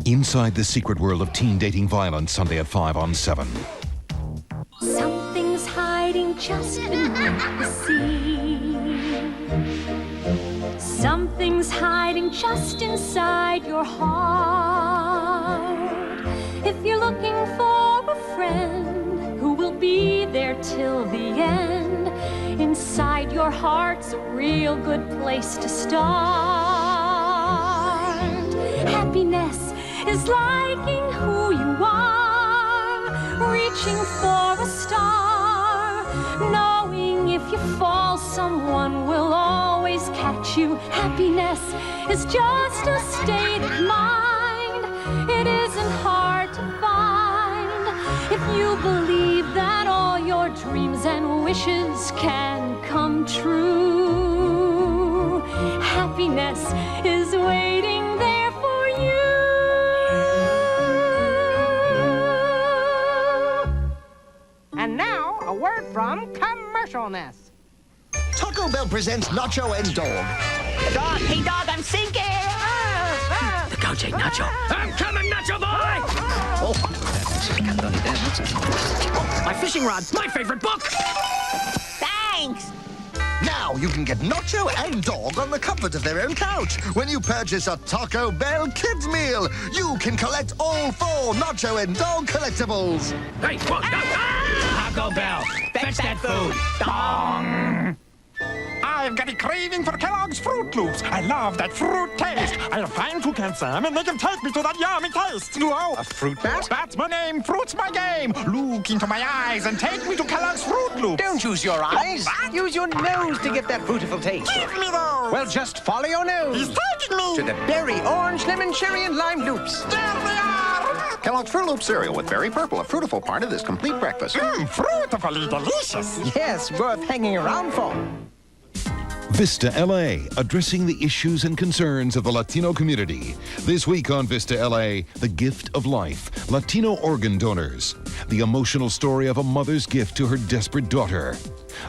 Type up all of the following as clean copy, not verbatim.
Inside the secret world of teen dating violence, Sunday at 5 on 7. Something's hiding just beneath the sea. Something's hiding just inside your heart. If you're looking for a friend who will be there till the end, inside your heart's a real good place to start. Happiness is liking who you are, reaching for a star, knowing if you fall, someone will always catch you. Happiness is just a state of mind. It isn't hard to find if you believe that all your dreams and wishes can come true. Happiness is waiting there for you. And now, a word from Commercialness. Taco Bell presents Nacho and Dog. Dog, hey dog, I'm sinking! Go, Jake Nacho. I'm coming, Nacho boy! Oh, My fishing rod, my favorite book! Thanks! now you can get Nacho and Dog on the comfort of their own couch. When you purchase a Taco Bell Kids Meal, you can collect all 4 Nacho and Dog collectibles. Hey, whoa, no, Taco Bell, fetch that food. Dong! I've got a craving for Kellogg's Fruit Loops. I love that fruit taste. I'll find toucan Sam and make him take me to that yummy taste. Whoa, a fruit bat? That's my name, fruit's my game. Look into my eyes and take me to Kellogg's Fruit Loops. Don't use your eyes. Use your nose to get that fruitful taste. Give me those. Well, just follow your nose. He's taking me. To the berry, orange, lemon, cherry, and lime loops. There they are. Kellogg's Fruit Loop cereal with Berry Purple, a fruitful part of this complete breakfast. Fruitifully delicious. Yes, worth hanging around for. Vista LA, addressing the issues and concerns of the Latino community. This week on Vista LA, the gift of life, Latino organ donors, the emotional story of a mother's gift to her desperate daughter,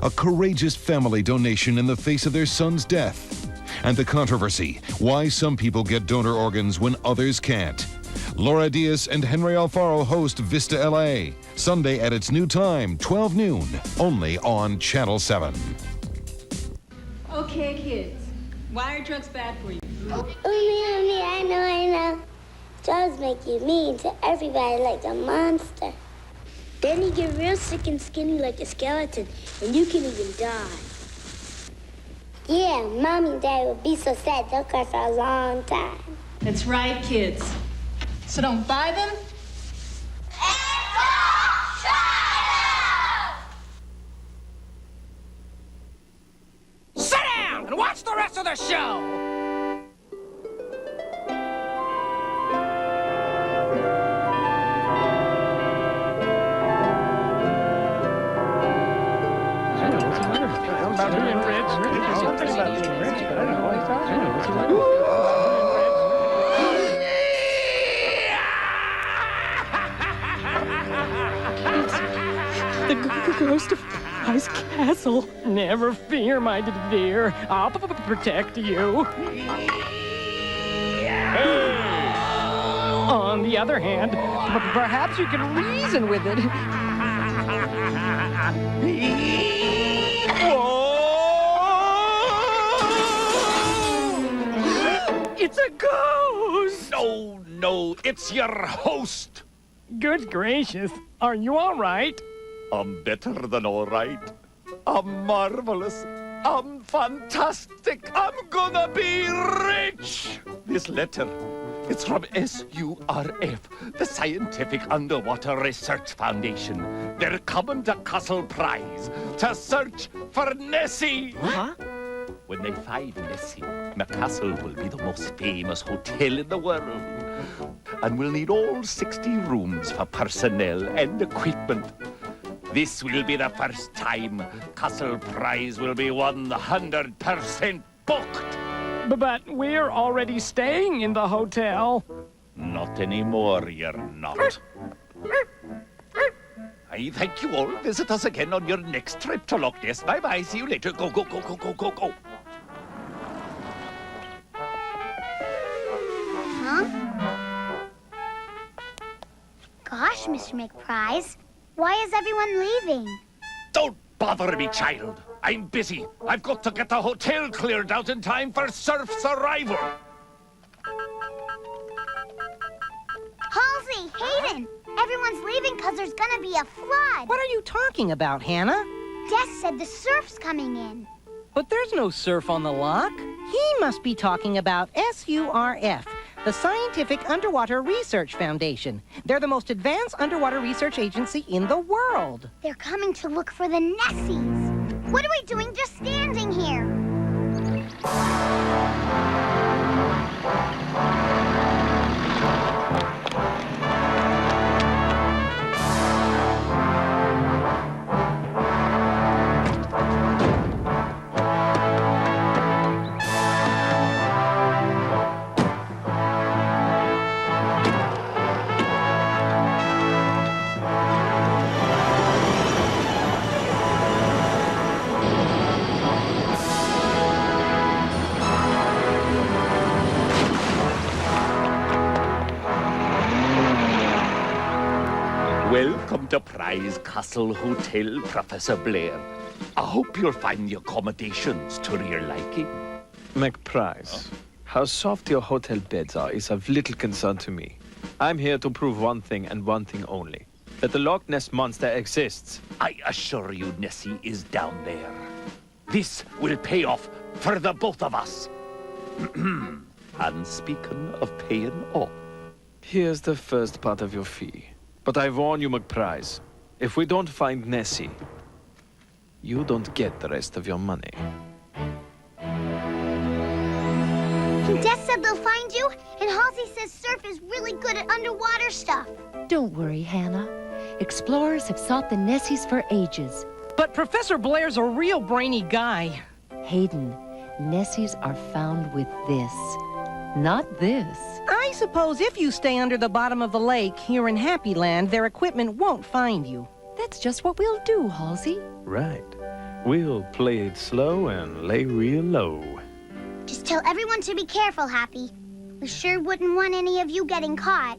a courageous family donation in the face of their son's death, and the controversy, why some people get donor organs when others can't. Laura Diaz and Henry Alfaro host Vista LA, Sunday at its new time, 12 noon, only on Channel 7. Okay, kids. Why are drugs bad for you? I know. Drugs make you mean to everybody like a monster. Then you get real sick and skinny like a skeleton, and you can even die. Yeah, Mommy and Daddy will be so sad they'll cry for a long time. That's right, kids. So don't buy them. Sit down and watch the rest of the show! The ghost of Ice Castle. Never fear, my dear. I'll protect you. On the other hand, perhaps you can reason with it. It's a ghost! No, it's your host. Good gracious, are you all right? I'm better than all right. I'm marvelous. I'm fantastic. I'm gonna be rich. This letter, it's from SURF, the Scientific Underwater Research Foundation. They're coming to Castle Prize to search for Nessie. Huh? When they find Nessie, McCastle will be the most famous hotel in the world. And we'll need all 60 rooms for personnel and equipment. This will be the first time Castle Prize will be 100% booked. But we're already staying in the hotel. Not anymore, you're not. I thank you all. Visit us again on your next trip to Loch Ness. Bye-bye. See you later. Go. Huh? Hush, Mr. McPrize. Why is everyone leaving? Don't bother me, child. I'm busy. I've got to get the hotel cleared out in time for Surf's arrival. Halsey, Hayden, everyone's leaving because there's gonna be a flood. What are you talking about, Hannah? Des said the surf's coming in. But there's no surf on the lock. He must be talking about SURF, the Scientific Underwater Research Foundation. They're the most advanced underwater research agency in the world. They're coming to look for the Nessies. What are we doing just standing here? Welcome to Prize Castle Hotel, Professor Blair. I hope you'll find the accommodations to your liking. McPrize, how soft your hotel beds are is of little concern to me. I'm here to prove one thing and one thing only. That the Loch Ness Monster exists. I assure you Nessie is down there. This will pay off for the both of us. And speaking of paying off... Here's the first part of your fee. But I warn you, McPrize, if we don't find Nessie, you don't get the rest of your money. Des said they'll find you, and Halsey says Surf is really good at underwater stuff. Don't worry, Hannah. Explorers have sought the Nessies for ages. But Professor Blair's a real brainy guy. Hayden, Nessies are found with this, not this. I suppose if you stay under the bottom of the lake here in Happy Land, their equipment won't find you. That's just what we'll do, Halsey. Right. We'll play it slow and lay real low. Just tell everyone to be careful, Happy. We sure wouldn't want any of you getting caught.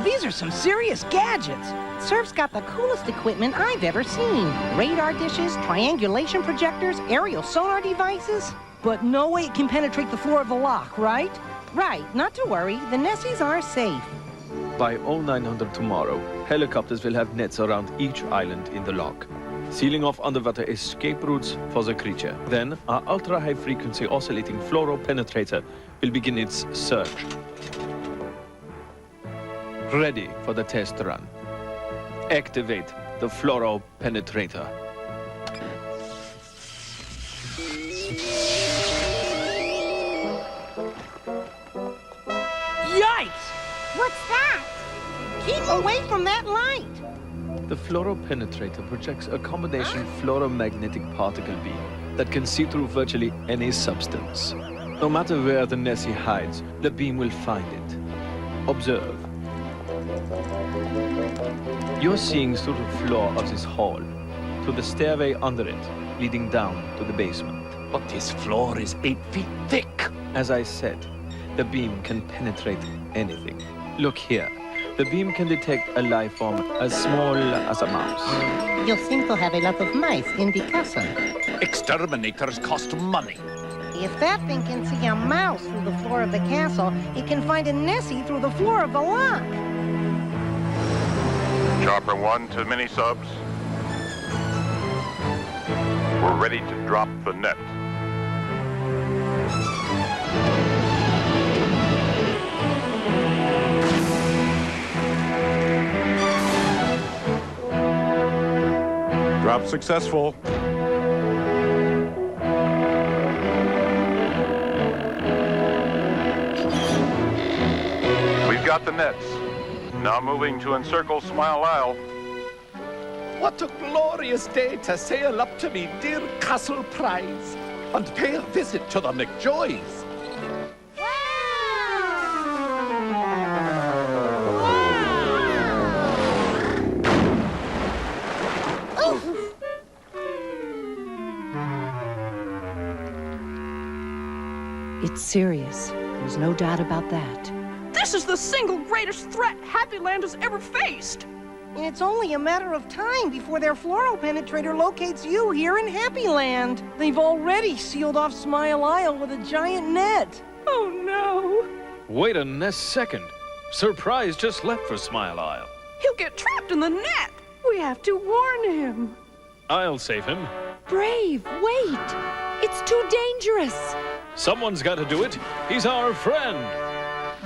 These are some serious gadgets. Surf's got the coolest equipment I've ever seen. Radar dishes, triangulation projectors, aerial sonar devices. But no way it can penetrate the floor of the lock, right? Right, not to worry. The Nessies are safe. By 0900 tomorrow, helicopters will have nets around each island in the loch, sealing off underwater escape routes for the creature. Then, our ultra-high-frequency oscillating fluoropenetrator will begin its search. Ready for the test run. Activate the fluoropenetrator. Yikes! What's that? Keep away from that light! The fluoropenetrator projects a combination fluoromagnetic particle beam that can see through virtually any substance. No matter where the Nessie hides, the beam will find it. Observe. You're seeing through the floor of this hall, to the stairway under it, leading down to the basement. But this floor is 8 feet thick. As I said, the beam can penetrate anything. Look here. The beam can detect a life form as small as a mouse. You seem to have a lot of mice in the castle. Exterminators cost money. If that thing can see a mouse through the floor of the castle, it can find a Nessie through the floor of the lock. Chopper 1 to mini-subs. We're ready to drop the net. Drop successful. We've got the nets. Now moving to encircle Smile Isle. What a glorious day to sail up to me dear Castle Prize and pay a visit to the McJoys. Wow! It's serious. There's no doubt about that. This is the single greatest threat Happy Land has ever faced. And it's only a matter of time before their fluoropenetrator locates you here in Happy Land. They've already sealed off Smile Isle with a giant net. Oh, no. Wait a second. Surprise just left for Smile Isle. He'll get trapped in the net. We have to warn him. I'll save him. Brave, wait! It's too dangerous! Someone's got to do it. He's our friend.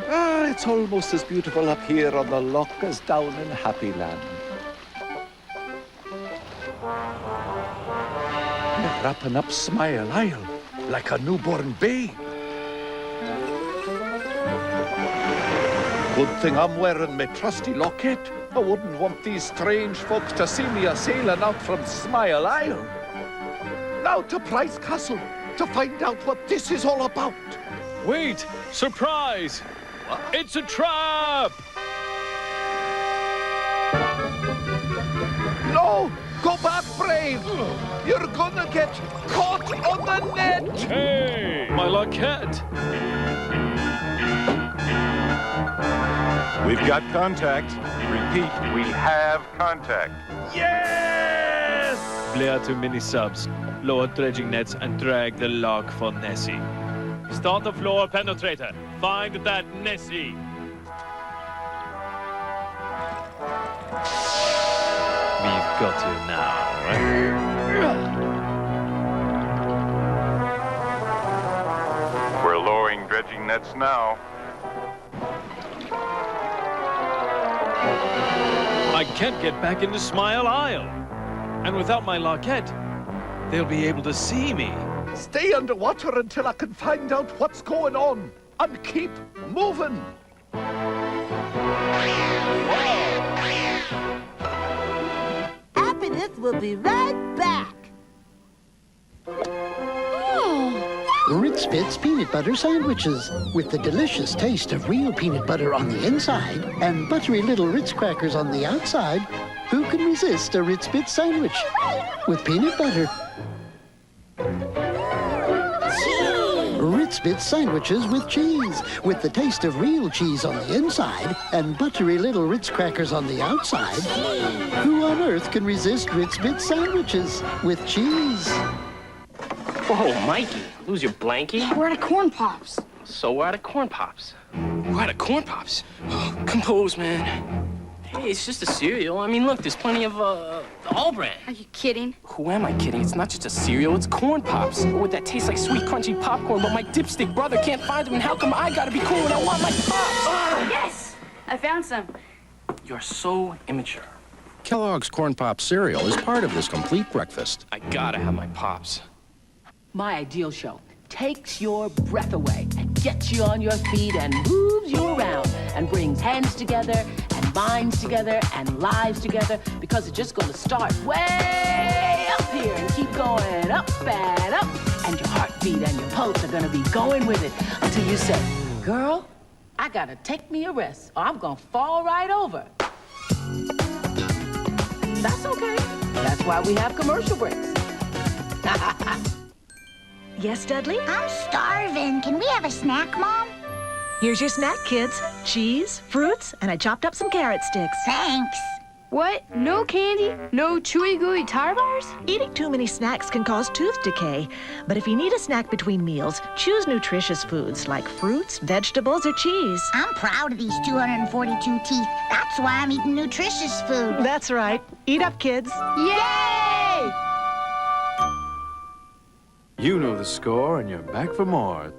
Ah, it's almost as beautiful up here on the loch as down in Happy Land. They're wrapping up Smile Isle like a newborn babe. Good thing I'm wearing my trusty locket. I wouldn't want these strange folks to see me a-sailing out from Smile Isle. Now to Price Castle to find out what this is all about. Wait! Surprise! What? It's a trap! No! Go back, Brave! You're gonna get caught on the net! Hey! My locket! We've got contact. Repeat, we have contact. Yes! Flare to mini-subs, lower dredging nets, and drag the log for Nessie. Start the floor penetrator. Find that Nessie. We've got you now, right? We're lowering dredging nets now. I can't get back into Smile Isle. And without my locket, they'll be able to see me. Stay underwater until I can find out what's going on. And keep moving. Happiness will be right back. Ritz Bits peanut butter sandwiches with the delicious taste of real peanut butter on the inside and buttery little Ritz crackers on the outside. Who can resist a Ritz Bits sandwich with peanut butter? Ritz Bits sandwiches with cheese, with the taste of real cheese on the inside and buttery little Ritz crackers on the outside. Who on earth can resist Ritz Bits sandwiches with cheese? Whoa, Mikey, lose your blankie? We're out of corn pops. So we're out of corn pops. We're out of corn pops? Compose, man. Hey, it's just a cereal. I mean, look, there's plenty of, the All Brand. Are you kidding? Who am I kidding? It's not just a cereal, it's corn pops. Would that taste like sweet, crunchy popcorn, but my dipstick brother can't find them, and how come I gotta be cool and I want my pops? Yes! I found some. You're so immature. Kellogg's Corn Pop cereal is part of this complete breakfast. I gotta have my pops. My Ideal Show takes your breath away and gets you on your feet and moves you around and brings hands together and minds together and lives together because it's just going to start way up here and keep going up and up, and your heartbeat and your pulse are going to be going with it until you say, girl, I got to take me a rest or I'm going to fall right over. That's okay. That's why we have commercial breaks. Yes, Dudley? I'm starving. Can we have a snack, Mom? Here's your snack, kids. Cheese, fruits, and I chopped up some carrot sticks. Thanks. What? No candy? No chewy gooey tire bars? Eating too many snacks can cause tooth decay. But if you need a snack between meals, choose nutritious foods like fruits, vegetables, or cheese. I'm proud of these 242 teeth. That's why I'm eating nutritious food. That's right. Eat up, kids. Yay! You know the score, and you're back for more.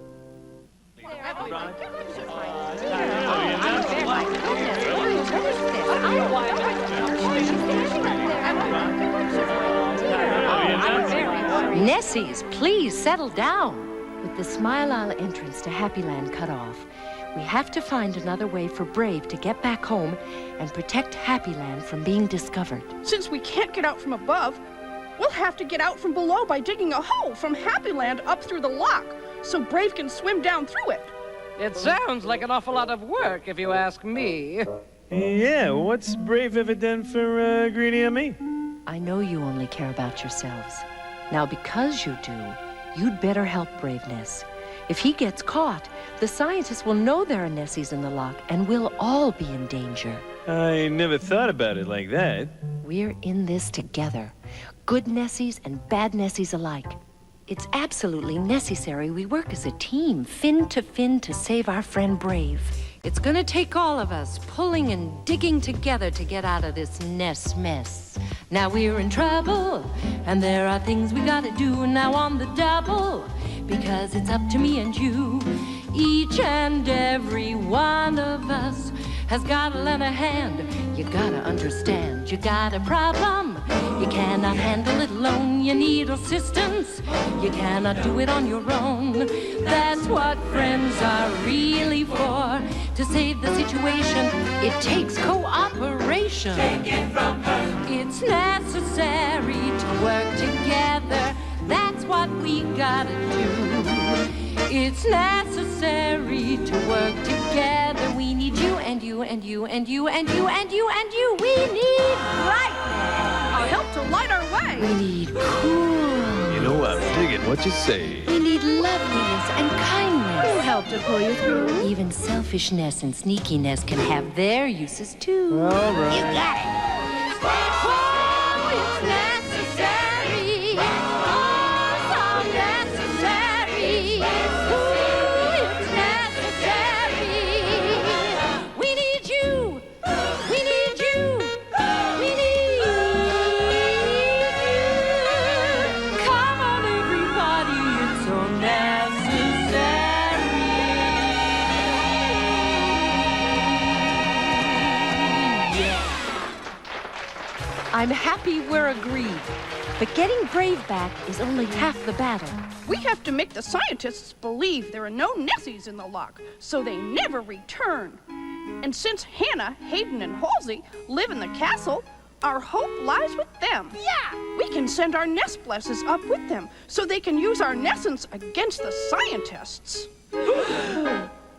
Nessies, please settle down. With the Smile Isle entrance to Happy Land cut off, we have to find another way for Brave to get back home and protect Happy Land from being discovered. Since we can't get out from above, we'll have to get out from below by digging a hole from Happy Land up through the lock, so Brave can swim down through it. It sounds like an awful lot of work, if you ask me. Yeah, what's Brave ever done for Greedy and me? I know you only care about yourselves. Now, because you do, you'd better help Braveness. If he gets caught, the scientists will know there are Nessies in the lock, and we'll all be in danger. I never thought about it like that. We're in this together. Good Nessies and bad Nessies alike. It's absolutely necessary we work as a team, fin, to save our friend Brave. It's gonna take all of us pulling and digging together to get out of this Ness mess. Now we're in trouble, and there are things we gotta do now on the double, because it's up to me and you. Each and every one of us has gotta lend a hand. You gotta understand, you got a problem. You cannot handle it alone, you need assistance. You cannot do it on your own. That's what friends are really for. To save the situation, it takes cooperation. Take it from her. It's necessary to work together. That's what we gotta do. It's necessary to work together. We need you and you and you and you and you and you and you. We need brightness. I'll help to light our way. We need cool. You know, I'm digging what you say. We need loveliness and kindness. We'll help to pull you through. Even selfishness and sneakiness can have their uses too. All right. You got it. Stay cool. It's necessary. Oh, so necessary. It's necessary. We need you. We need you. We need you. Come on, everybody. It's so I'm happy we're agreed. But getting Brave back is only half the battle. We have to make the scientists believe there are no Nessies in the lock, so they never return. And since Hannah, Hayden, and Halsey live in the castle, our hope lies with them. Yeah! We can send our Nest Blesses up with them, so they can use our Nessence against the scientists.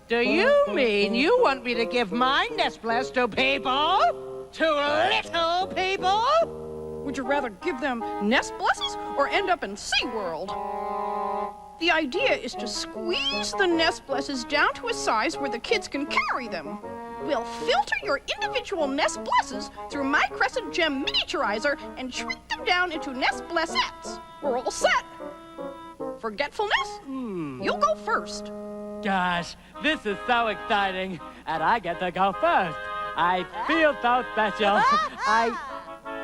Do you mean you want me to give my Nest Bless to people? To little people? Would you rather give them Nest Blesses or end up in SeaWorld? The idea is to squeeze the Nest Blesses down to a size where the kids can carry them. We'll filter your individual Nest Blesses through my Crescent Gem miniaturizer and shrink them down into Nest Blessettes. We're all set. Forgetfulness? You'll go first. Gosh, this is so exciting, and I get to go first. I feel so special.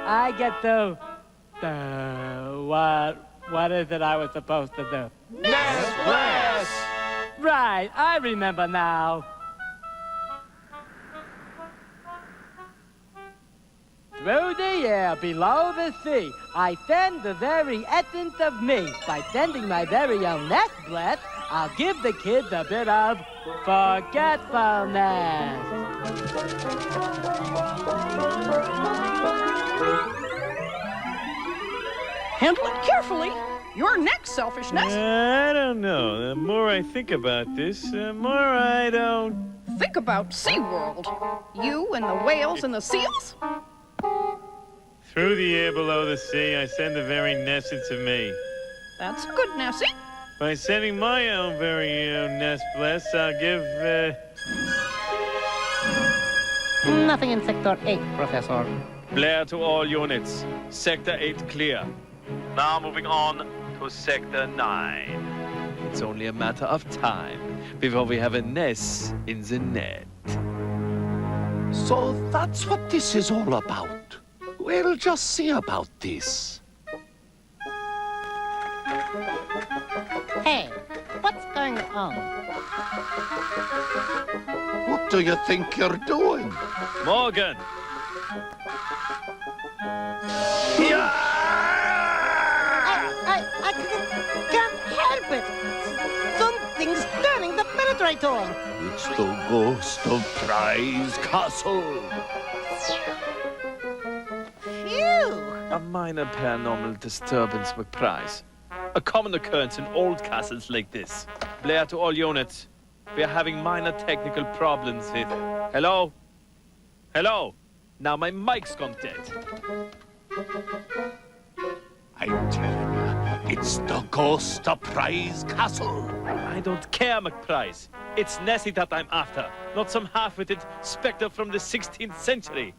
I get to... what is it I was supposed to do? Nest Bless! Right, I remember now. Through the air, below the sea, I send the very essence of me. By sending my very own Nest Bless, I'll give the kids a bit of forgetfulness. Handle it carefully. Your next, Selfishness. I don't know. The more I think about this, the more I don't... Think about SeaWorld. You and the whales and the seals? Through the air below the sea, I send the very essence of me. That's good, Nessie. By sending my own very own Nest Bless, I'll give, Nothing in Sector 8, Professor. Blair to all units. Sector 8 clear. Now moving on to Sector 9. It's only a matter of time before we have a Ness in the net. So that's what this is all about. We'll just see about this. Hey, what's going on? What do you think you're doing? Morgan! I can't help it. Something's turning the penetrator. It's the ghost of Prize Castle. Phew! A minor paranormal disturbance, McPrice. A common occurrence in old castles like this. Blair to all units. We are having minor technical problems with... Hello? Hello? Now my mic's gone dead. I'm telling you, It's the ghost of Prize Castle. I don't care, McPrice. It's Nessie that I'm after, not some half-witted spectre from the 16th century.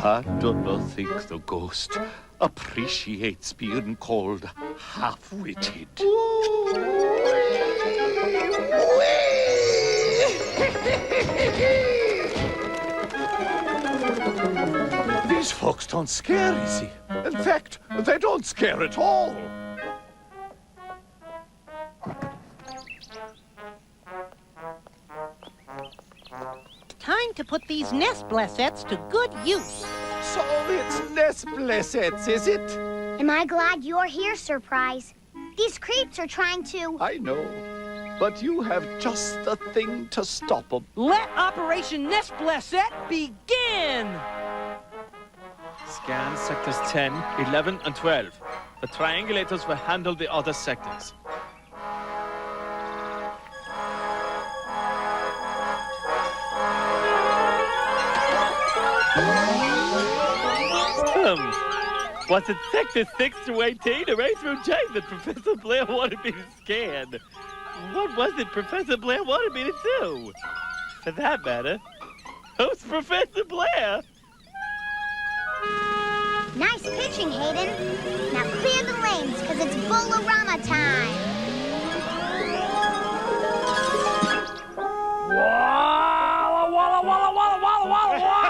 I don't think the ghost appreciates being called half-witted. These folks don't scare, you see. In fact, they don't scare at all. Time to put these nest blessets to good use. So it's nest blessets, is it? Am I glad you're here, Surprise? These creeps are trying to... I know, but you have just the thing to stop them. Let Operation Nest Blesset begin! Scan sectors 10, 11, and 12. The triangulators will handle the other sectors. Was it sector 6 to 18 or A through J that Professor Blair wanted me to scan? What was it Professor Blair wanted me to do? For that matter, who's Professor Blair? Nice pitching, Hayden. Now clear the lanes, because it's Bolorama time. Walla, walla, walla, walla, walla, walla, walla!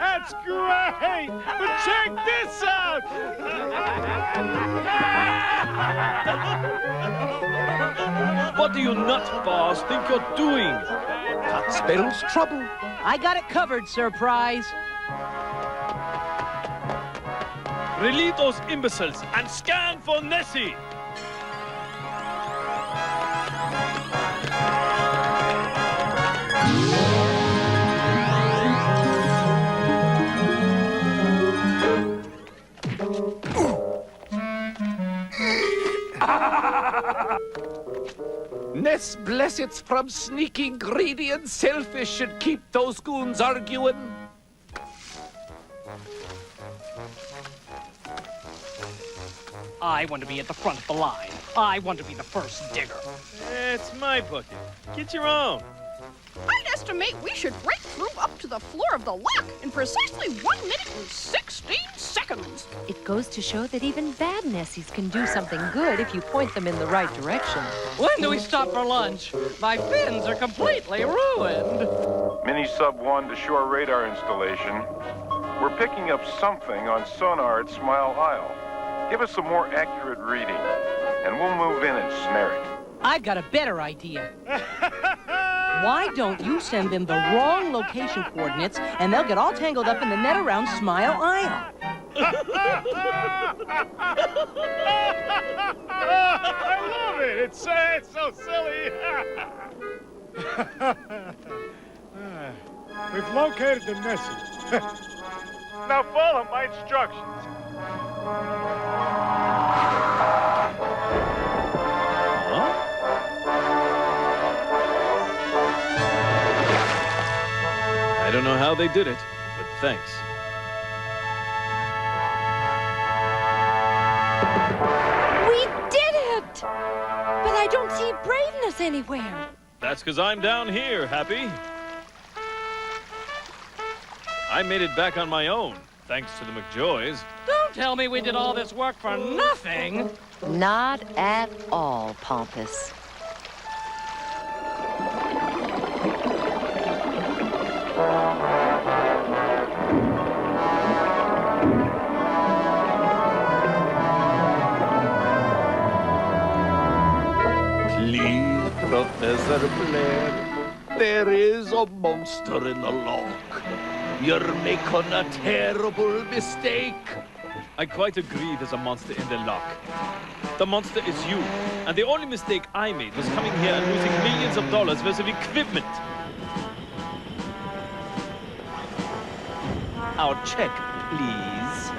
That's great! But check this out! What do you nutbars think you're doing? That spells trouble. I got it covered, Surprise. Release those imbeciles and scan for Nessie! Nest blessets from sneaky, greedy, and selfish should keep those goons arguing. I want to be at the front of the line. I want to be the first digger. It's my bucket. Get your own. I'd estimate we should break through up to the floor of the lock in precisely 1 minute and 16 seconds. It goes to show that even bad Nessies can do something good if you point them in the right direction. When do we stop for lunch? My fins are completely ruined. Mini-Sub 1 to shore radar installation. We're picking up something on sonar at Smile Isle. Give us a more accurate reading, and we'll move in and snare it. I've got a better idea. Why don't you send them the wrong location coordinates, and they'll get all tangled up in the net around Smile Isle. I love it! It's so silly! We've located the message. Now follow my instructions. I don't know how they did it, but thanks. We did it! But I don't see braveness anywhere. That's because I'm down here, Happy. I made it back on my own, thanks to the McJoys. Don't tell me we did all this work for nothing. Not at all, Pompous. Please, Professor Blair, there is a monster in the lock. You're making a terrible mistake. I quite agree there's a monster in the lock. The monster is you, and the only mistake I made was coming here and losing millions of dollars worth of equipment. Our check, please.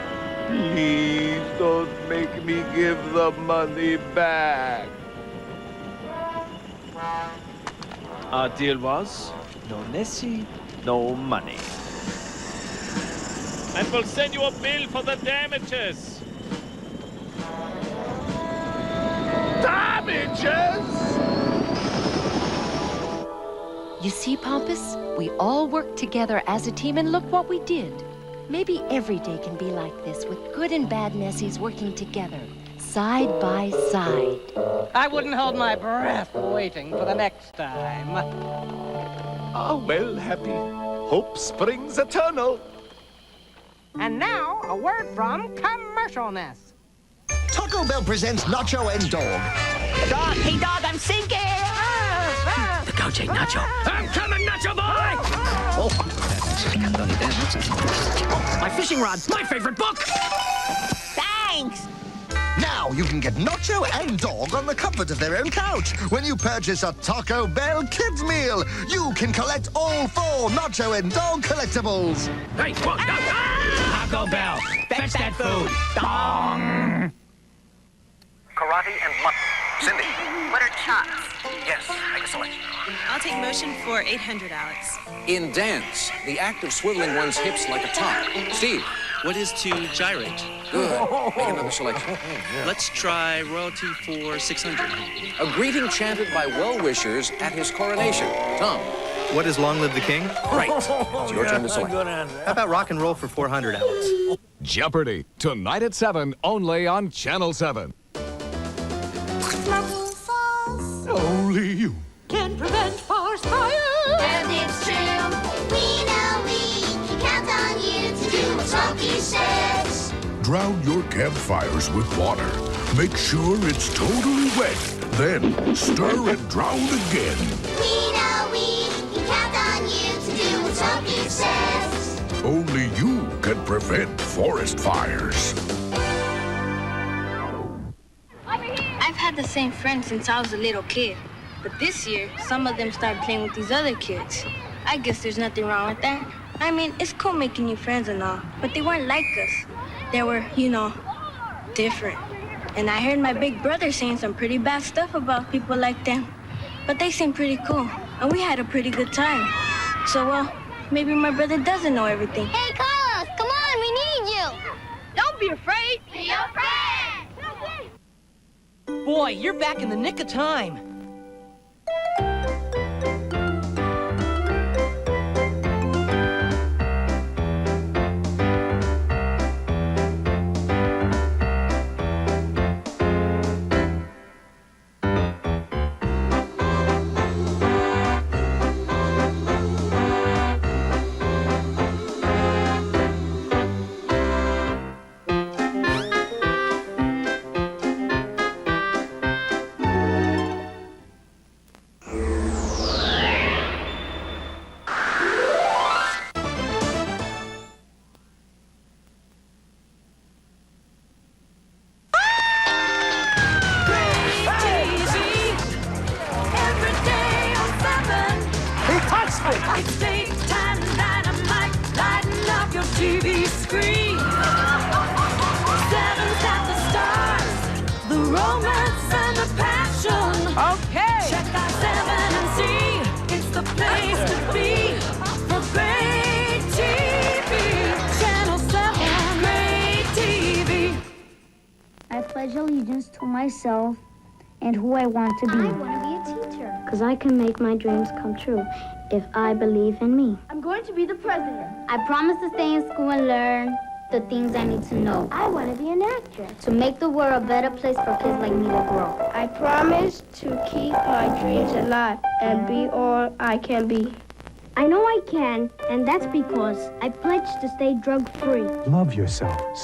Please don't make me give the money back. Our deal was no Nessie, no money. And we'll send you a bill for the damages. Damages? You see, Pompous, we all worked together as a team, and look what we did. Maybe every day can be like this, with good and bad Nessies working together, side by side. I wouldn't hold my breath waiting for the next time. Ah, well, Happy. Hope springs eternal. And now, a word from Commercialness. Taco Bell presents Nacho and Dog. Dog, hey dog, I'm sinking! The coach ain't Nacho. I'm coming, Nacho boy! Oh, My fishing rod, my favorite book! Thanks! now you can get Nacho and Dog on the comfort of their own couch. When you purchase a Taco Bell Kids Meal, you can collect all 4 Nacho and Dog collectibles. Hey, whoa, no, Taco Bell, fetch that food. Dong! Karate and mutton. Cindy. What are chops? Yes, make a selection. I'll take motion for 800, Alex. In dance, the act of swiveling one's hips like a top. Steve. What is to gyrate? Good. Make another selection. Let's try royalty for 600. A greeting chanted by well-wishers at his coronation. Tom. What is Long Live the King? Right. It's your turn to select. How about rock and roll for 400, Alex? Jeopardy! Tonight at 7, only on Channel 7. Only you can prevent forest fires. And it's true. We know we can count on you to do what Smokey says. Drown your campfires with water. Make sure it's totally wet. Then stir and drown again. We know we can count on you to do what Smokey says. Only you can prevent forest fires. I've had the same friends since I was a little kid. But this year, some of them started playing with these other kids. I guess there's nothing wrong with that. I mean, it's cool making new friends and all, but they weren't like us. They were, you know, different. And I heard my big brother saying some pretty bad stuff about people like them. But they seemed pretty cool, and we had a pretty good time. So, well, maybe my brother doesn't know everything. Hey, Carlos, come on, we need you. Don't be afraid. Be your friend. Boy, you're back in the nick of time. It's daytime dynamite, lighting up your TV screen. 7's got the stars, the romance and the passion. Okay. Check out 7 and see, it's the place to be for great TV. Channel 7, great TV. I pledge allegiance to myself and who I want to be. I want to be a teacher. Because I can make my dreams come true if I believe in me. I'm going to be the president. I promise to stay in school and learn the things I need to know. I want to be an actress. To make the world a better place for kids like me to grow. I promise to keep my dreams alive and be all I can be. I know I can, and that's because I pledge to stay drug-free. Love yourself.